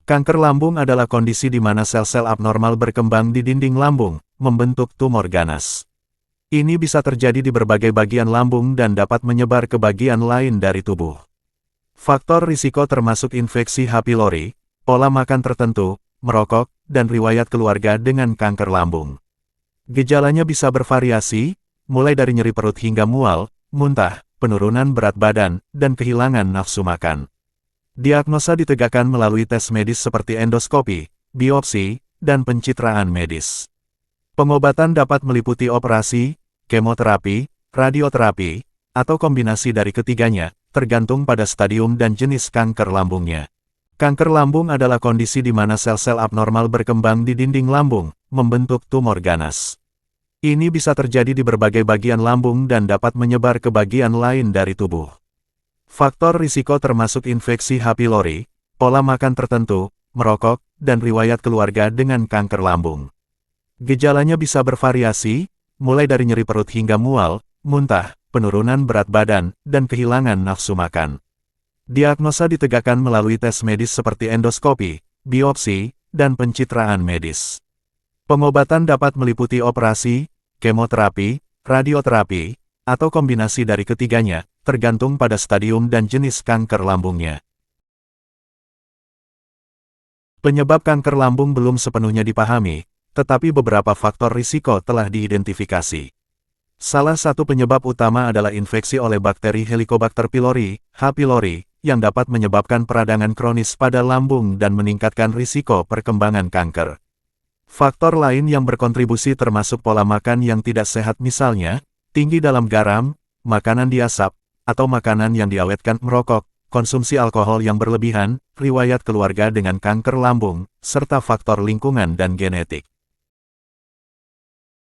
Kanker lambung adalah kondisi di mana sel-sel abnormal berkembang di dinding lambung, membentuk tumor ganas. Ini bisa terjadi di berbagai bagian lambung dan dapat menyebar ke bagian lain dari tubuh. Faktor risiko termasuk infeksi H. pylori, pola makan tertentu, merokok, dan riwayat keluarga dengan kanker lambung. Gejalanya bisa bervariasi, mulai dari nyeri perut hingga mual, muntah, penurunan berat badan, dan kehilangan nafsu makan. Diagnosa ditegakkan melalui tes medis seperti endoskopi, biopsi, dan pencitraan medis. Pengobatan dapat meliputi operasi, kemoterapi, radioterapi, atau kombinasi dari ketiganya, tergantung pada stadium dan jenis kanker lambungnya. Kanker lambung adalah kondisi di mana sel-sel abnormal berkembang di dinding lambung, membentuk tumor ganas. Ini bisa terjadi di berbagai bagian lambung dan dapat menyebar ke bagian lain dari tubuh. Faktor risiko termasuk infeksi H. pylori, pola makan tertentu, merokok, dan riwayat keluarga dengan kanker lambung. Gejalanya bisa bervariasi, mulai dari nyeri perut hingga mual, muntah, penurunan berat badan, dan kehilangan nafsu makan. Diagnosa ditegakkan melalui tes medis seperti endoskopi, biopsi, dan pencitraan medis. Pengobatan dapat meliputi operasi, kemoterapi, radioterapi, atau kombinasi dari ketiganya, tergantung pada stadium dan jenis kanker lambungnya. Penyebab kanker lambung belum sepenuhnya dipahami, tetapi beberapa faktor risiko telah diidentifikasi. Salah satu penyebab utama adalah infeksi oleh bakteri Helicobacter pylori, H. pylori, yang dapat menyebabkan peradangan kronis pada lambung dan meningkatkan risiko perkembangan kanker. Faktor lain yang berkontribusi termasuk pola makan yang tidak sehat misalnya, tinggi dalam garam, makanan diasap, atau makanan yang diawetkan, merokok, konsumsi alkohol yang berlebihan, riwayat keluarga dengan kanker lambung, serta faktor lingkungan dan genetik.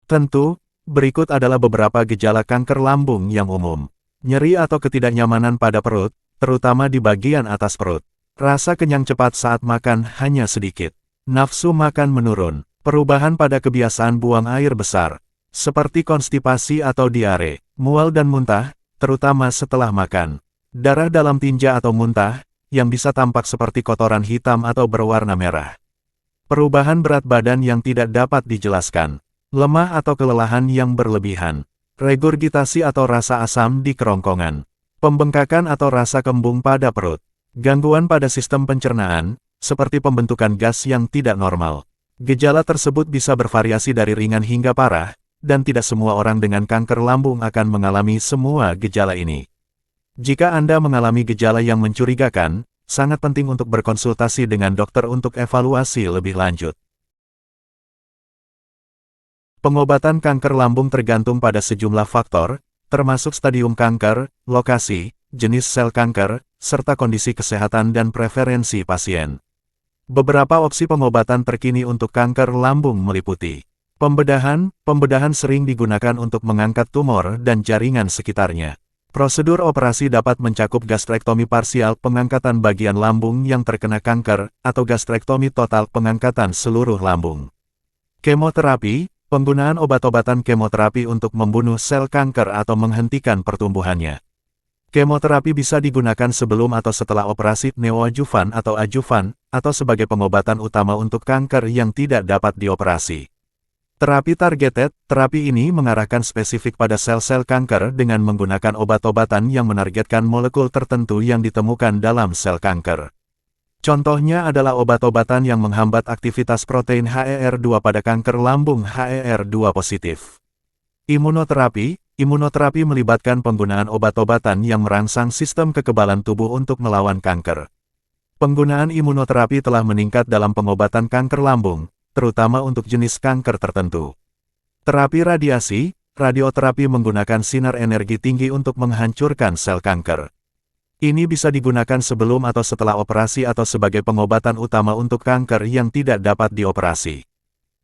Tentu, berikut adalah beberapa gejala kanker lambung yang umum. Nyeri atau ketidaknyamanan pada perut, terutama di bagian atas perut. Rasa kenyang cepat saat makan hanya sedikit. Nafsu makan menurun. Perubahan pada kebiasaan buang air besar, seperti konstipasi atau diare, mual dan muntah, terutama setelah makan. Darah dalam tinja atau muntah, yang bisa tampak seperti kotoran hitam atau berwarna merah. Perubahan berat badan yang tidak dapat dijelaskan. Lemah atau kelelahan yang berlebihan. Regurgitasi atau rasa asam di kerongkongan. Pembengkakan atau rasa kembung pada perut. Gangguan pada sistem pencernaan, seperti pembentukan gas yang tidak normal. Gejala tersebut bisa bervariasi dari ringan hingga parah, dan tidak semua orang dengan kanker lambung akan mengalami semua gejala ini. Jika Anda mengalami gejala yang mencurigakan, sangat penting untuk berkonsultasi dengan dokter untuk evaluasi lebih lanjut. Pengobatan kanker lambung tergantung pada sejumlah faktor, termasuk stadium kanker, lokasi, jenis sel kanker, serta kondisi kesehatan dan preferensi pasien. Beberapa opsi pengobatan terkini untuk kanker lambung meliputi pembedahan. Pembedahan sering digunakan untuk mengangkat tumor dan jaringan sekitarnya. Prosedur operasi dapat mencakup gastrektomi parsial, pengangkatan bagian lambung yang terkena kanker, atau gastrektomi total, pengangkatan seluruh lambung. Kemoterapi, penggunaan obat-obatan kemoterapi untuk membunuh sel kanker atau menghentikan pertumbuhannya. Kemoterapi bisa digunakan sebelum atau setelah operasi, neoadjuvan atau adjuvan, atau sebagai pengobatan utama untuk kanker yang tidak dapat dioperasi. Terapi targeted, terapi ini mengarahkan spesifik pada sel-sel kanker dengan menggunakan obat-obatan yang menargetkan molekul tertentu yang ditemukan dalam sel kanker. Contohnya adalah obat-obatan yang menghambat aktivitas protein HER2 pada kanker lambung HER2 positif. Imunoterapi. Imunoterapi melibatkan penggunaan obat-obatan yang merangsang sistem kekebalan tubuh untuk melawan kanker. Penggunaan imunoterapi telah meningkat dalam pengobatan kanker lambung, terutama untuk jenis kanker tertentu. Terapi radiasi, radioterapi menggunakan sinar energi tinggi untuk menghancurkan sel kanker. Ini bisa digunakan sebelum atau setelah operasi atau sebagai pengobatan utama untuk kanker yang tidak dapat dioperasi.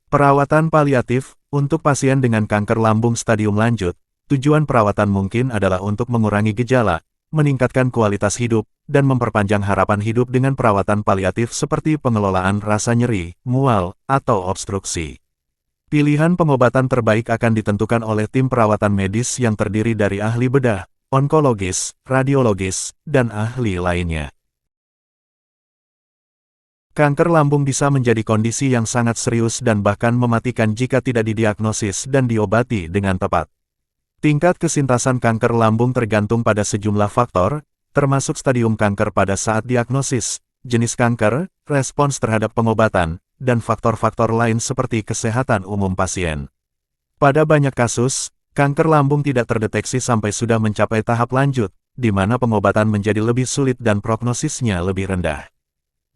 Perawatan paliatif, untuk pasien dengan kanker lambung stadium lanjut, tujuan perawatan mungkin adalah untuk mengurangi gejala, meningkatkan kualitas hidup, dan memperpanjang harapan hidup dengan perawatan paliatif seperti pengelolaan rasa nyeri, mual, atau obstruksi. Pilihan pengobatan terbaik akan ditentukan oleh tim perawatan medis yang terdiri dari ahli bedah, onkologis, radiologis, dan ahli lainnya. Kanker lambung bisa menjadi kondisi yang sangat serius dan bahkan mematikan jika tidak didiagnosis dan diobati dengan tepat. Tingkat kesintasan kanker lambung tergantung pada sejumlah faktor, termasuk stadium kanker pada saat diagnosis, jenis kanker, respons terhadap pengobatan, dan faktor-faktor lain seperti kesehatan umum pasien. Pada banyak kasus, kanker lambung tidak terdeteksi sampai sudah mencapai tahap lanjut, di mana pengobatan menjadi lebih sulit dan prognosisnya lebih rendah.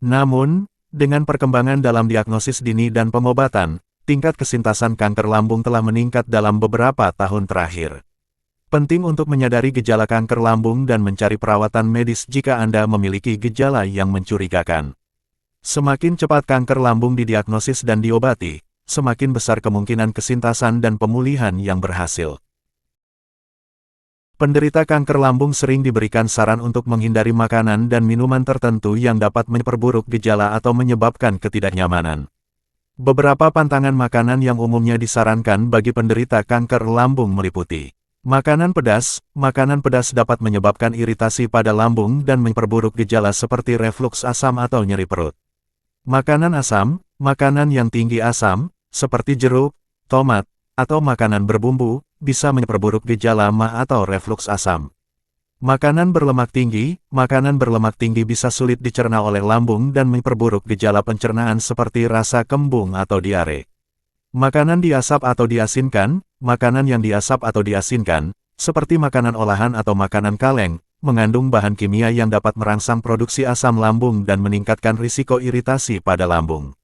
Namun, dengan perkembangan dalam diagnosis dini dan pengobatan, tingkat kesintasan kanker lambung telah meningkat dalam beberapa tahun terakhir. Penting untuk menyadari gejala kanker lambung dan mencari perawatan medis jika Anda memiliki gejala yang mencurigakan. Semakin cepat kanker lambung didiagnosis dan diobati, semakin besar kemungkinan kesintasan dan pemulihan yang berhasil. Penderita kanker lambung sering diberikan saran untuk menghindari makanan dan minuman tertentu yang dapat memperburuk gejala atau menyebabkan ketidaknyamanan. Beberapa pantangan makanan yang umumnya disarankan bagi penderita kanker lambung meliputi makanan pedas dapat menyebabkan iritasi pada lambung dan memperburuk gejala seperti refluks asam atau nyeri perut. Makanan asam, makanan yang tinggi asam, seperti jeruk, tomat, atau makanan berbumbu, bisa memperburuk gejala MAH atau refluks asam. Makanan berlemak tinggi bisa sulit dicerna oleh lambung dan memperburuk gejala pencernaan seperti rasa kembung atau diare. Makanan diasap atau diasinkan, makanan yang diasap atau diasinkan, seperti makanan olahan atau makanan kaleng, mengandung bahan kimia yang dapat merangsang produksi asam lambung dan meningkatkan risiko iritasi pada lambung.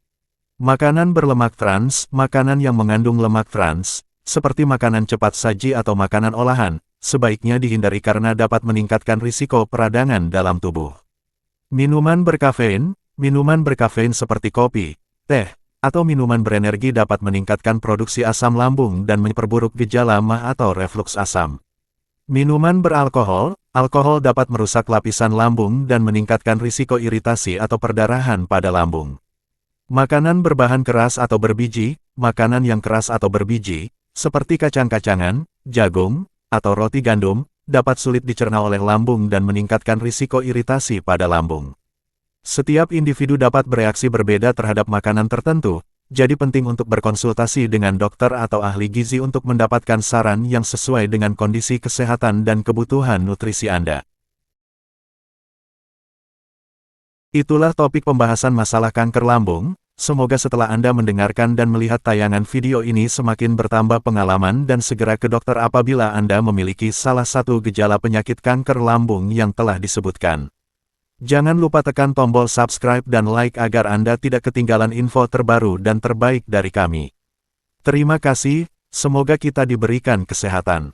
Makanan berlemak trans, makanan yang mengandung lemak trans, seperti makanan cepat saji atau makanan olahan, sebaiknya dihindari karena dapat meningkatkan risiko peradangan dalam tubuh. Minuman berkafein seperti kopi, teh, atau minuman berenergi dapat meningkatkan produksi asam lambung dan memperburuk gejala MAH atau refluks asam. Minuman beralkohol, alkohol dapat merusak lapisan lambung dan meningkatkan risiko iritasi atau perdarahan pada lambung. Makanan berbahan keras atau berbiji, makanan yang keras atau berbiji, seperti kacang-kacangan, jagung, atau roti gandum, dapat sulit dicerna oleh lambung dan meningkatkan risiko iritasi pada lambung. Setiap individu dapat bereaksi berbeda terhadap makanan tertentu, jadi penting untuk berkonsultasi dengan dokter atau ahli gizi untuk mendapatkan saran yang sesuai dengan kondisi kesehatan dan kebutuhan nutrisi Anda. Itulah topik pembahasan masalah kanker lambung. Semoga setelah Anda mendengarkan dan melihat tayangan video ini semakin bertambah pengalaman dan segera ke dokter apabila Anda memiliki salah satu gejala penyakit kanker lambung yang telah disebutkan. Jangan lupa tekan tombol subscribe dan like agar Anda tidak ketinggalan info terbaru dan terbaik dari kami. Terima kasih, semoga kita diberikan kesehatan.